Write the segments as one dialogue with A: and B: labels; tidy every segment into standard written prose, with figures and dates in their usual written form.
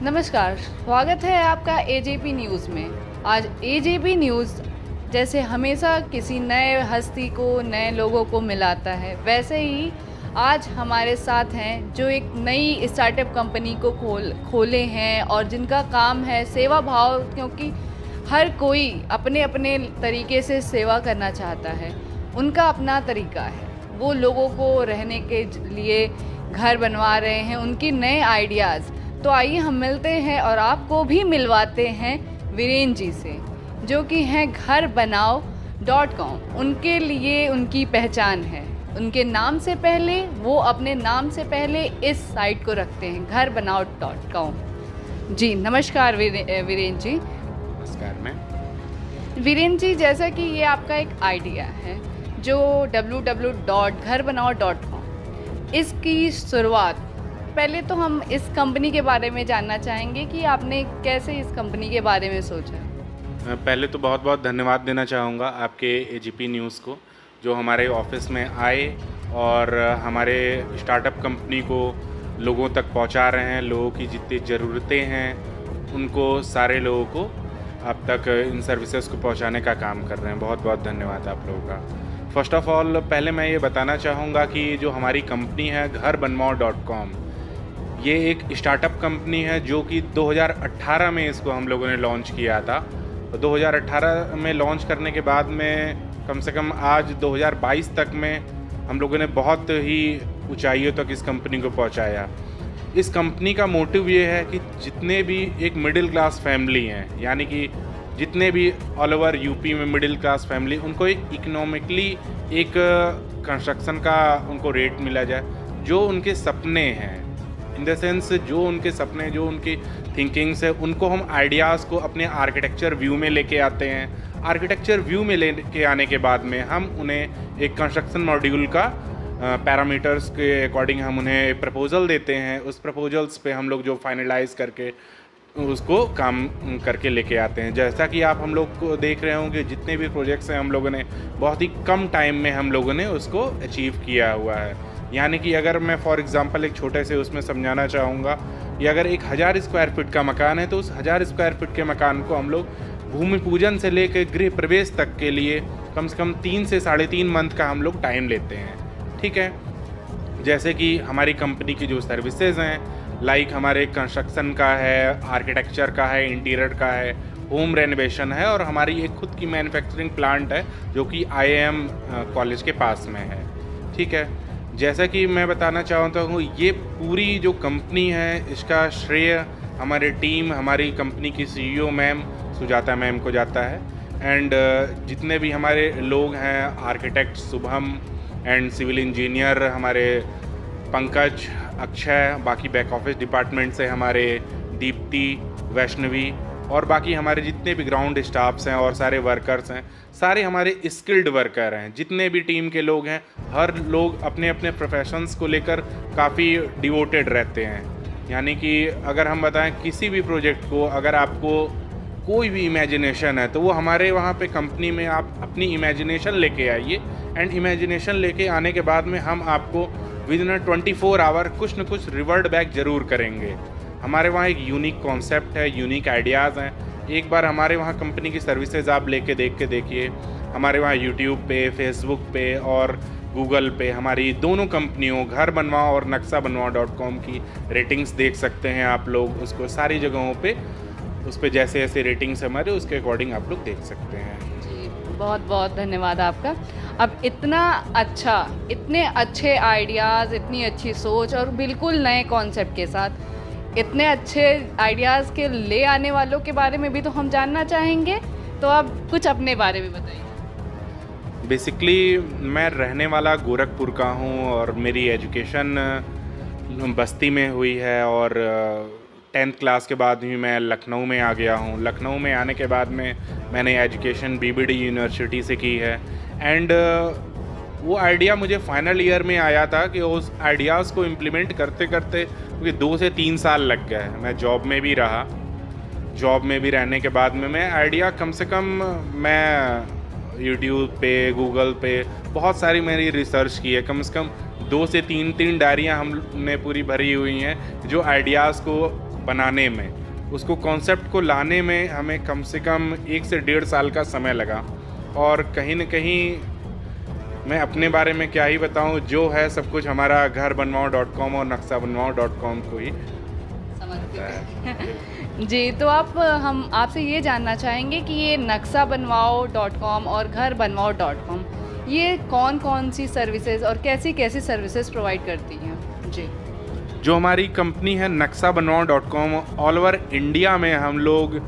A: नमस्कार, स्वागत है आपका एजेपी न्यूज़ में। आज एजेपी न्यूज़ जैसे हमेशा किसी नए हस्ती को, नए लोगों को मिलाता है, वैसे ही आज हमारे साथ हैं जो एक नई स्टार्टअप कंपनी को खोले हैं और जिनका काम है सेवा भाव, क्योंकि हर कोई अपने अपने तरीके से सेवा करना चाहता है। उनका अपना तरीका है, वो लोगों को रहने के लिए घर बनवा रहे हैं, उनकी नए आइडियाज़। तो आइए हम मिलते हैं और आपको भी मिलवाते हैं वीरेन जी से, जो कि हैं घरबनाओ.com। उनके लिए उनकी पहचान है, उनके नाम से पहले वो अपने नाम से पहले इस साइट को रखते हैं, घरबनाओ.com। जी नमस्कार वीरेन जी।
B: नमस्कार मैम।
A: वीरेन जी, जैसा कि ये आपका एक आइडिया है जो www.घरबनाओ.com, इसकी शुरुआत, पहले तो हम इस कंपनी के बारे में जानना चाहेंगे कि आपने कैसे इस कंपनी के बारे में सोचा।
B: पहले तो बहुत बहुत धन्यवाद देना चाहूँगा आपके एजीपी न्यूज़ को, जो हमारे ऑफिस में आए और हमारे स्टार्टअप कंपनी को लोगों तक पहुंचा रहे हैं। लोगों की जितनी ज़रूरतें हैं उनको, सारे लोगों को अब तक इन सर्विसेज को पहुंचाने का काम कर रहे हैं। बहुत बहुत धन्यवाद आप लोगों का। फर्स्ट ऑफ ऑल पहले मैं ये बताना चाहूँगा कि जो हमारी कंपनी है घरबनाओ.com, ये एक स्टार्टअप कंपनी है जो कि 2018 में इसको हम लोगों ने लॉन्च किया था। तो 2018 में लॉन्च करने के बाद में कम से कम आज 2022 तक में हम लोगों ने बहुत ही ऊंचाइयों तक इस कंपनी को पहुंचाया। इस कंपनी का मोटिव ये है कि जितने भी एक मिडिल क्लास फैमिली हैं, यानी कि जितने भी ऑल ओवर यूपी में मिडिल क्लास फैमिली, उनको एक इकोनॉमिकली एक कंस्ट्रक्शन का उनको रेट मिला जाए, जो उनके सपने हैं, इन द सेंस जो उनके सपने, जो उनकी थिंकिंग्स है, उनको हम आइडियाज़ को अपने आर्किटेक्चर व्यू में लेके आते हैं। आर्किटेक्चर व्यू में लेके आने के बाद में हम उन्हें एक कंस्ट्रक्शन मॉड्यूल का पैरामीटर्स के अकॉर्डिंग हम उन्हें प्रपोजल देते हैं। उस प्रपोजल्स पे हम लोग जो फाइनलाइज करके उसको काम करके लेके आते हैं। जैसा कि आप हम लोग को देख रहे होंगे, जितने भी प्रोजेक्ट्स हैं हम लोगों ने बहुत ही कम टाइम में हम लोगों ने उसको अचीव किया हुआ है। यानी कि अगर मैं फॉर एग्जांपल एक छोटे से उसमें समझाना चाहूँगा कि अगर एक 1000 स्क्वायर फीट का मकान है तो उस 1000 स्क्वायर फीट के मकान को हम लोग भूमि पूजन से लेकर गृह प्रवेश तक के लिए कम से कम 3 से 3.5 मंथ का हम लोग टाइम लेते हैं। ठीक है। जैसे कि हमारी कंपनी की जो सर्विसेज हैं, लाइक हमारे कंस्ट्रक्शन का है, आर्किटेक्चर का है, इंटीरियर का है, होम रेनोवेशन है, और हमारी एक खुद की मैन्युफैक्चरिंग प्लांट है जो कि IIM कॉलेज के पास में है। ठीक है। जैसा कि मैं बताना चाहता हूँ, ये पूरी जो कंपनी है इसका श्रेय हमारे टीम, हमारी कंपनी की CEO मैम सुजाता मैम को जाता है। एंड जितने भी हमारे लोग हैं, architect Shubham and civil engineer हमारे पंकज, अक्षय, बाकी बैक ऑफिस डिपार्टमेंट से हमारे दीप्ति, वैष्णवी, और बाकी हमारे जितने भी ग्राउंड स्टाफ्स हैं और सारे वर्कर्स हैं, सारे हमारे स्किल्ड वर्कर हैं। जितने भी टीम के लोग हैं, हर लोग अपने अपने प्रोफेशंस को लेकर काफ़ी डिवोटेड रहते हैं। यानी कि अगर हम बताएं किसी भी प्रोजेक्ट को, अगर आपको कोई भी इमेजिनेशन है तो वो हमारे वहाँ पे कंपनी में आप अपनी इमेजिनेशन लेके आइए, एंड इमेजिनेशन लेके आने के बाद में हम आपको विद इन 24 आवर कुछ न कुछ रिवर्ट बैक ज़रूर करेंगे। हमारे वहाँ एक यूनिक कॉन्सेप्ट है, यूनिक आइडियाज़ हैं। एक बार हमारे वहाँ कंपनी की सर्विसेज आप देख के देखिए। हमारे वहाँ यूट्यूब पे, फेसबुक पे और गूगल पे हमारी दोनों कंपनियों घर बनवाओ और नक्शा बनवाओ.com की रेटिंग्स देख सकते हैं आप लोग। उसको सारी जगहों पे उस पर जैसे जैसे रेटिंग्स हमारे, उसके अकॉर्डिंग आप लोग देख सकते हैं।
A: जी बहुत बहुत धन्यवाद आपका। अब इतना अच्छा, इतने अच्छे आइडियाज़, इतनी अच्छी सोच और बिल्कुल नए कॉन्सेप्ट के साथ इतने अच्छे आइडियाज़ के ले आने वालों के बारे में भी तो हम जानना चाहेंगे। तो आप कुछ अपने बारे में बताइए।
B: बेसिकली मैं रहने वाला गोरखपुर का हूँ और मेरी एजुकेशन बस्ती में हुई है, और 10th क्लास के बाद ही मैं लखनऊ में आ गया हूँ। लखनऊ में आने के बाद में मैंने एजुकेशन BBD यूनिवर्सिटी से की है। एंड वो आइडिया मुझे फाइनल ईयर में आया था कि उस आइडियाज़ को इम्प्लीमेंट करते करते क्योंकि 2 से 3 साल लग गए। मैं जॉब में भी रहा, जॉब में भी रहने के बाद में मैं आइडिया कम से कम मैं यूट्यूब पे, गूगल पे बहुत सारी मेरी रिसर्च की है। कम से कम 2 से 3 डायरियाँ हमने पूरी भरी हुई हैं जो आइडियाज़ को बनाने में, उसको कॉन्सेप्ट को लाने में हमें कम से कम 1 से 1.5 साल का समय लगा। और कहीं न कहीं मैं अपने बारे में क्या ही बताऊं, जो है सब कुछ हमारा घरबनवाओ.com और नक्शाबनवाओ.com को ही
A: समझते हैं। जी, तो हम आपसे ये जानना चाहेंगे कि ये नक्शाबनवाओ.com और घरबनवाओ.com ये कौन-कौन सी सर्विसेज और कैसी-कैसी सर्विसेज प्रोवाइड करती हैं? जी।
B: जो हमारी कंपनी है नक्शाबनवाओ.com, ऑल ओवर इंडिया में हम लोग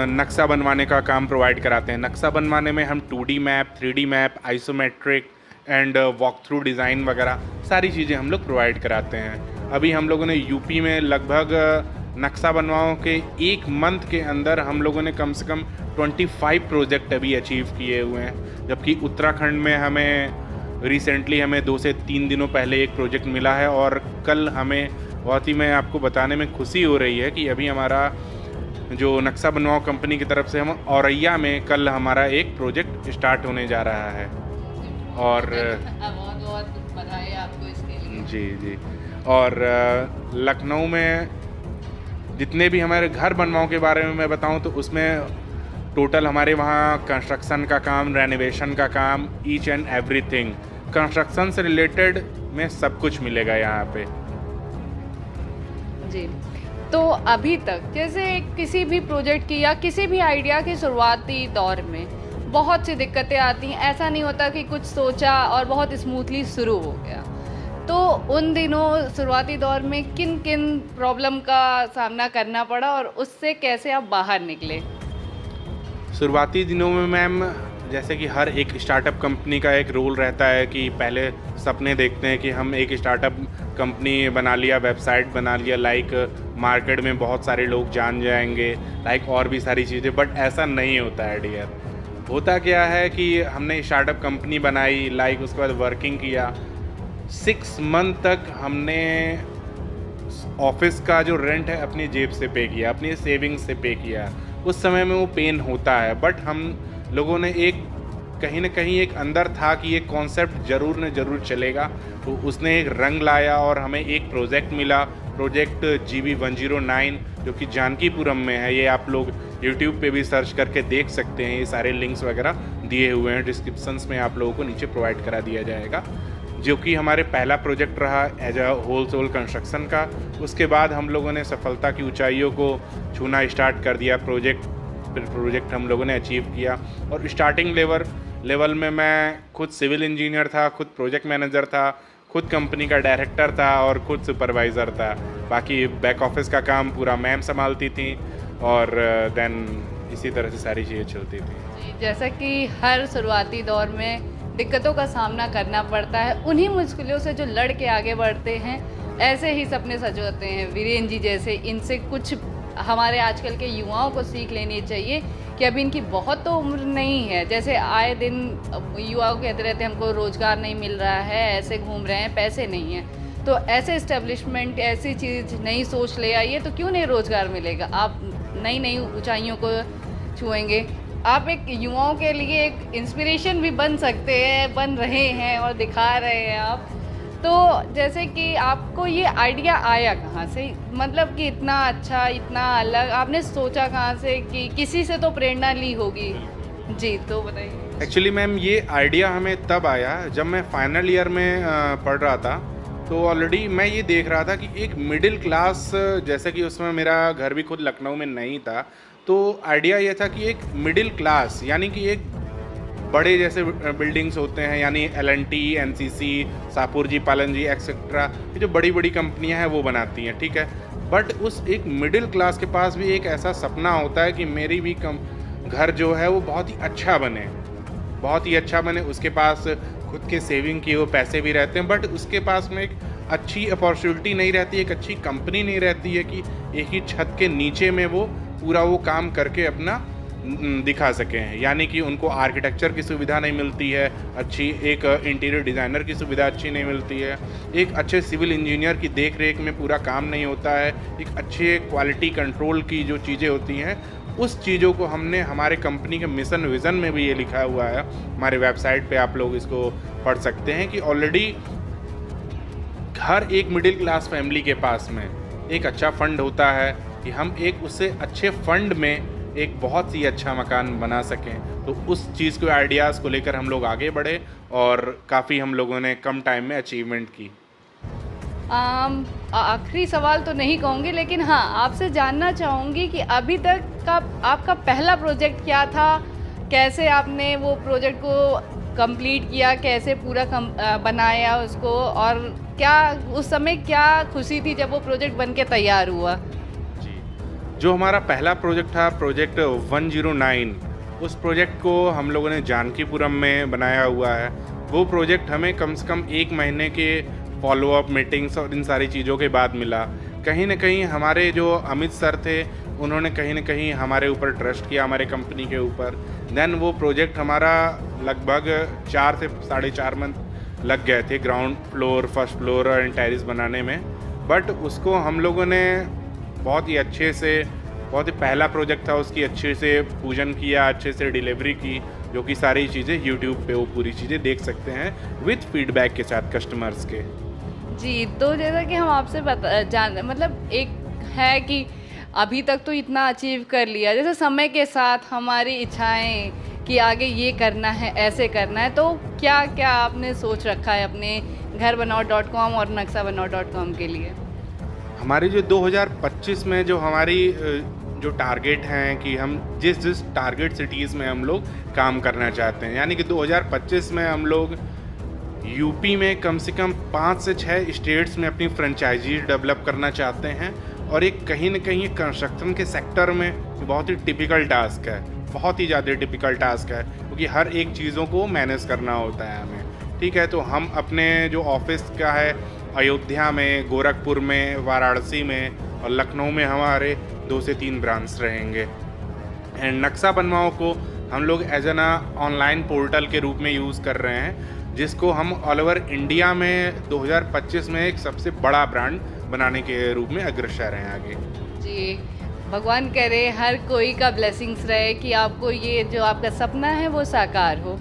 B: नक्शा बनवाने का काम प्रोवाइड कराते हैं। नक्शा बनवाने में हम 2D map, 3D map, isometric and walk through design वगैरह सारी चीज़ें हम लोग प्रोवाइड कराते हैं। अभी हम लोगों ने यूपी में लगभग नक्शा बनवाओं के 1 मंथ के अंदर हम लोगों ने कम से कम 25 प्रोजेक्ट अभी अचीव किए हुए हैं, जबकि उत्तराखंड में हमें रिसेंटली 2 से 3 दिनों पहले एक प्रोजेक्ट मिला है। और कल हमें बहुत ही, मैं आपको बताने में खुशी हो रही है कि अभी हमारा जो नक्शा बनवाओ कंपनी की तरफ से हम औरैया में कल हमारा एक प्रोजेक्ट स्टार्ट होने जा रहा है। और
A: बहुत-बहुत बधाई आपको इसके लिए।
B: जी। और लखनऊ में जितने भी हमारे घर बनवाओ के बारे में मैं बताऊं तो उसमें टोटल हमारे वहाँ कंस्ट्रक्शन का काम, रेनोवेशन का काम, ईच एंड एवरीथिंग कंस्ट्रक्शन से रिलेटेड में सब कुछ मिलेगा यहाँ पे।
A: जी, तो अभी तक जैसे किसी भी प्रोजेक्ट की या किसी भी आइडिया के शुरुआती दौर में बहुत सी दिक्कतें आती हैं। ऐसा नहीं होता कि कुछ सोचा और बहुत स्मूथली शुरू हो गया। तो उन दिनों शुरुआती दौर में किन किन प्रॉब्लम का सामना करना पड़ा और उससे कैसे आप बाहर निकले?
B: शुरुआती दिनों में मैम, जैसे कि हर एक स्टार्टअप कंपनी का एक रोल रहता है कि पहले सपने देखते हैं कि हम एक स्टार्टअप कंपनी बना लिया, वेबसाइट बना लिया, लाइक मार्केट में बहुत सारे लोग जान जाएंगे, लाइक और भी सारी चीज़ें। बट ऐसा नहीं होता है डियर। होता क्या है कि हमने स्टार्टअप कंपनी बनाई, लाइक उसके बाद वर्किंग किया, 6 मंथ तक हमने ऑफिस का जो रेंट है अपनी जेब से पे किया, अपनी सेविंग से पे किया। उस समय में वो पेन होता है, बट हम लोगों ने कहीं ना कहीं एक अंदर था कि ये कॉन्सेप्ट ज़रूर न ज़रूर चलेगा, तो उसने एक रंग लाया और हमें एक प्रोजेक्ट मिला, प्रोजेक्ट GB109, जो कि जानकीपुरम में है। ये आप लोग YouTube पे भी सर्च करके देख सकते हैं, ये सारे लिंक्स वगैरह दिए हुए हैं डिस्क्रिप्शंस में, आप लोगों को नीचे प्रोवाइड करा दिया जाएगा। जो कि हमारे पहला प्रोजेक्ट रहा एज अ होलसेल कंस्ट्रक्शन का। उसके बाद हम लोगों ने सफलता की ऊंचाइयों को छूना स्टार्ट कर दिया। प्रोजेक्ट हम लोगों ने अचीव किया और स्टार्टिंग लेवल में मैं खुद सिविल इंजीनियर था, खुद प्रोजेक्ट मैनेजर था, खुद कंपनी का डायरेक्टर था और खुद सुपरवाइज़र था। बाकी बैक ऑफिस का काम पूरा मैम संभालती थी और देन इसी तरह से सारी चीज़ें चलती थी।
A: जैसा कि हर शुरुआती दौर में दिक्कतों का सामना करना पड़ता है, उन्हीं मुश्किलों से जो लड़ के आगे बढ़ते हैं, ऐसे ही सपने सजोते हैं वीरेन जी जैसे। इनसे कुछ हमारे आजकल के युवाओं को सीख लेनी चाहिए कि अभी इनकी बहुत तो उम्र नहीं है। जैसे आए दिन युवाओं कहते रहते हैं हमको रोज़गार नहीं मिल रहा है, ऐसे घूम रहे हैं, पैसे नहीं हैं। तो ऐसे इस्टेब्लिशमेंट ऐसी चीज़ नई सोच ले आइए तो क्यों नहीं रोज़गार मिलेगा। आप नई नई ऊंचाइयों को छुएंगे। आप एक युवाओं के लिए एक इंस्पिरेशन भी बन सकते हैं, बन रहे हैं और दिखा रहे हैं आप। तो जैसे कि आपको ये आइडिया आया कहाँ से, मतलब कि इतना अच्छा, इतना अलग आपने सोचा कहाँ से? कि किसी से तो प्रेरणा ली होगी। जी, तो बताइए।
B: एक्चुअली मैम ये आइडिया हमें तब आया जब मैं फाइनल ईयर में पढ़ रहा था। तो ऑलरेडी मैं ये देख रहा था कि एक मिडिल क्लास, जैसे कि उसमें मेरा घर भी खुद लखनऊ में नहीं था, तो आइडिया ये था कि एक मिडिल क्लास यानी कि एक बड़े जैसे बिल्डिंग्स होते हैं, यानी L&T, NCC, सापुर जी, पालन जी एक्सेट्रा, ये जो बड़ी बड़ी कंपनियां हैं वो बनाती हैं, ठीक है। बट उस एक मिडिल क्लास के पास भी एक ऐसा सपना होता है कि मेरी भी घर जो है वो बहुत ही अच्छा बने, बहुत ही अच्छा बने। उसके पास खुद के सेविंग किए वो पैसे भी रहते हैं, बट उसके पास में एक अच्छी अपॉर्चुनिटी नहीं रहती, एक अच्छी कंपनी नहीं रहती है कि एक ही छत के नीचे में वो पूरा वो काम करके अपना दिखा सकें। यानी कि उनको आर्किटेक्चर की सुविधा नहीं मिलती है अच्छी, एक इंटीरियर डिज़ाइनर की सुविधा अच्छी नहीं मिलती है, एक अच्छे सिविल इंजीनियर की देख रेख में पूरा काम नहीं होता है, एक अच्छे क्वालिटी कंट्रोल की जो चीज़ें होती हैं उस चीज़ों को हमने हमारे कंपनी के मिशन विज़न में भी ये लिखा हुआ है। हमारे वेबसाइट पे आप लोग इसको पढ़ सकते हैं कि ऑलरेडी हर एक मिडिल क्लास फैमिली के पास में एक अच्छा फंड होता है कि हम एक उससे अच्छे फंड में एक बहुत ही अच्छा मकान बना सकें। तो उस चीज़ को आइडियाज़ को लेकर हम लोग आगे बढ़े और काफ़ी हम लोगों ने कम टाइम में अचीवमेंट की।
A: आखिरी सवाल तो नहीं कहूँगी, लेकिन हाँ, आपसे जानना चाहूँगी कि अभी तक का आपका पहला प्रोजेक्ट क्या था? कैसे आपने वो प्रोजेक्ट को कंप्लीट किया? कैसे पूरा बनाया उसको? और क्या उस समय क्या खुशी थी जब वो प्रोजेक्ट बन के तैयार हुआ?
B: जी, जो हमारा पहला प्रोजेक्ट था, प्रोजेक्ट 109, उस प्रोजेक्ट को हम लोगों ने जानकीपुरम में बनाया हुआ है। वो प्रोजेक्ट हमें कम से कम 1 महीने के फॉलोअप मीटिंग्स और इन सारी चीज़ों के बाद मिला। कहीं न कहीं हमारे जो अमित सर थे, उन्होंने कहीं न कहीं हमारे ऊपर ट्रस्ट किया, हमारे कंपनी के ऊपर। देन वो प्रोजेक्ट हमारा लगभग 4 से 4.5 मंथ लग गए थे ग्राउंड फ्लोर, फर्स्ट फ्लोर और टेरेस बनाने में। बट उसको हम लोगों ने बहुत ही अच्छे से, बहुत ही पहला प्रोजेक्ट था, उसकी अच्छे से पूजन किया, अच्छे से डिलीवरी की, जो कि सारी चीज़ें यूट्यूब पे वो पूरी चीज़ें देख सकते हैं विथ फीडबैक के साथ कस्टमर्स के।
A: जी, तो जैसा कि हम आपसे मतलब एक है कि अभी तक तो इतना अचीव कर लिया, जैसे समय के साथ हमारी इच्छाएं कि आगे ये करना है, ऐसे करना है, तो क्या क्या आपने सोच रखा है अपने घरबनाओ.com और नक्शाबनाओ.com के लिए?
B: हमारी जो 2025 में जो हमारी जो टारगेट हैं कि हम जिस टारगेट सिटीज़ में हम लोग काम करना चाहते हैं, यानी कि 2025 में हम लोग यूपी में कम से कम 5 से 6 स्टेट्स में अपनी फ्रेंचाइजी डेवलप करना चाहते हैं। और एक कहीं न कहीं कंस्ट्रक्शन के सेक्टर में बहुत ही टिपिकल टास्क है, बहुत ही ज़्यादा टिपिकल टास्क है, क्योंकि हर एक चीज़ों को मैनेज करना होता है हमें। ठीक है, तो हम अपने जो ऑफिस का है अयोध्या में, गोरखपुर में, वाराणसी में और लखनऊ में हमारे 2 से 3 ब्रांच रहेंगे। एंड नक्शा बनवाओ को हम लोग एज एन ऑनलाइन पोर्टल के रूप में यूज़ कर रहे हैं, जिसको हम ऑल ओवर इंडिया में 2025 में एक सबसे बड़ा ब्रांड बनाने के रूप में अग्रसर हैं आगे।
A: जी, भगवान करे हर कोई का ब्लेसिंग्स रहे कि आपको ये जो आपका सपना है वो साकार हो।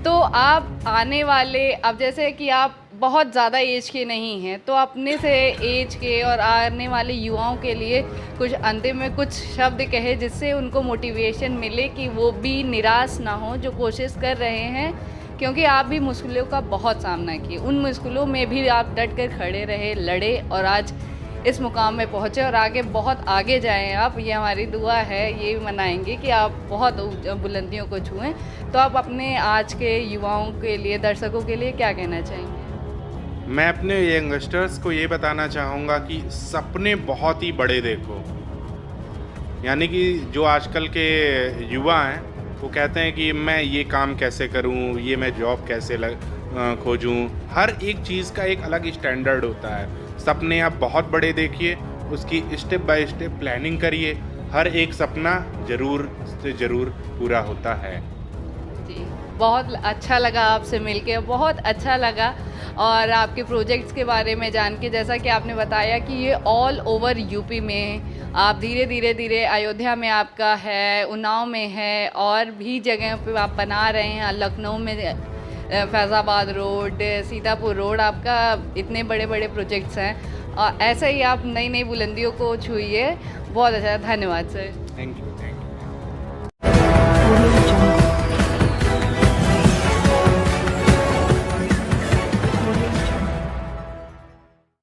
A: तो आप आने वाले, अब जैसे कि आप बहुत ज़्यादा एज के नहीं हैं, तो अपने से एज के और आने वाले युवाओं के लिए कुछ अंतिम में कुछ शब्द कहे जिससे उनको मोटिवेशन मिले कि वो भी निराश ना हो जो कोशिश कर रहे हैं, क्योंकि आप भी मुश्किलों का बहुत सामना किए, उन मुश्किलों में भी आप डट कर खड़े रहे, लड़े और आज इस मुकाम में पहुँचे और आगे बहुत आगे जाएं आप। ये हमारी दुआ है, ये मनाएंगे कि आप बहुत बुलंदियों को छुएं। तो आप अपने आज के युवाओं के लिए, दर्शकों के लिए क्या कहना चाहेंगे?
B: मैं अपने यंगस्टर्स को ये बताना चाहूँगा कि सपने बहुत ही बड़े देखो। यानी कि जो आजकल के युवा हैं वो कहते हैं कि मैं ये काम कैसे करूं, ये मैं जॉब कैसे खोजूं। हर एक चीज़ का एक अलग स्टैंडर्ड होता है। सपने आप बहुत बड़े देखिए, उसकी स्टेप बाय स्टेप प्लानिंग करिए, हर एक सपना ज़रूर से ज़रूर पूरा होता है।
A: जी, बहुत अच्छा लगा आपसे मिलके, बहुत अच्छा लगा। और आपके प्रोजेक्ट्स के बारे में जान के, जैसा कि आपने बताया कि ये ऑल ओवर यूपी में आप धीरे अयोध्या में आपका है, उन्नाव में है और भी जगह पे आप बना रहे हैं, लखनऊ में फैज़ाबाद रोड, सीतापुर रोड, आपका इतने बड़े बड़े प्रोजेक्ट्स हैं और ऐसे ही आप नई नई बुलंदियों को छूइए। बहुत अच्छा, धन्यवाद सर।
B: Thank you.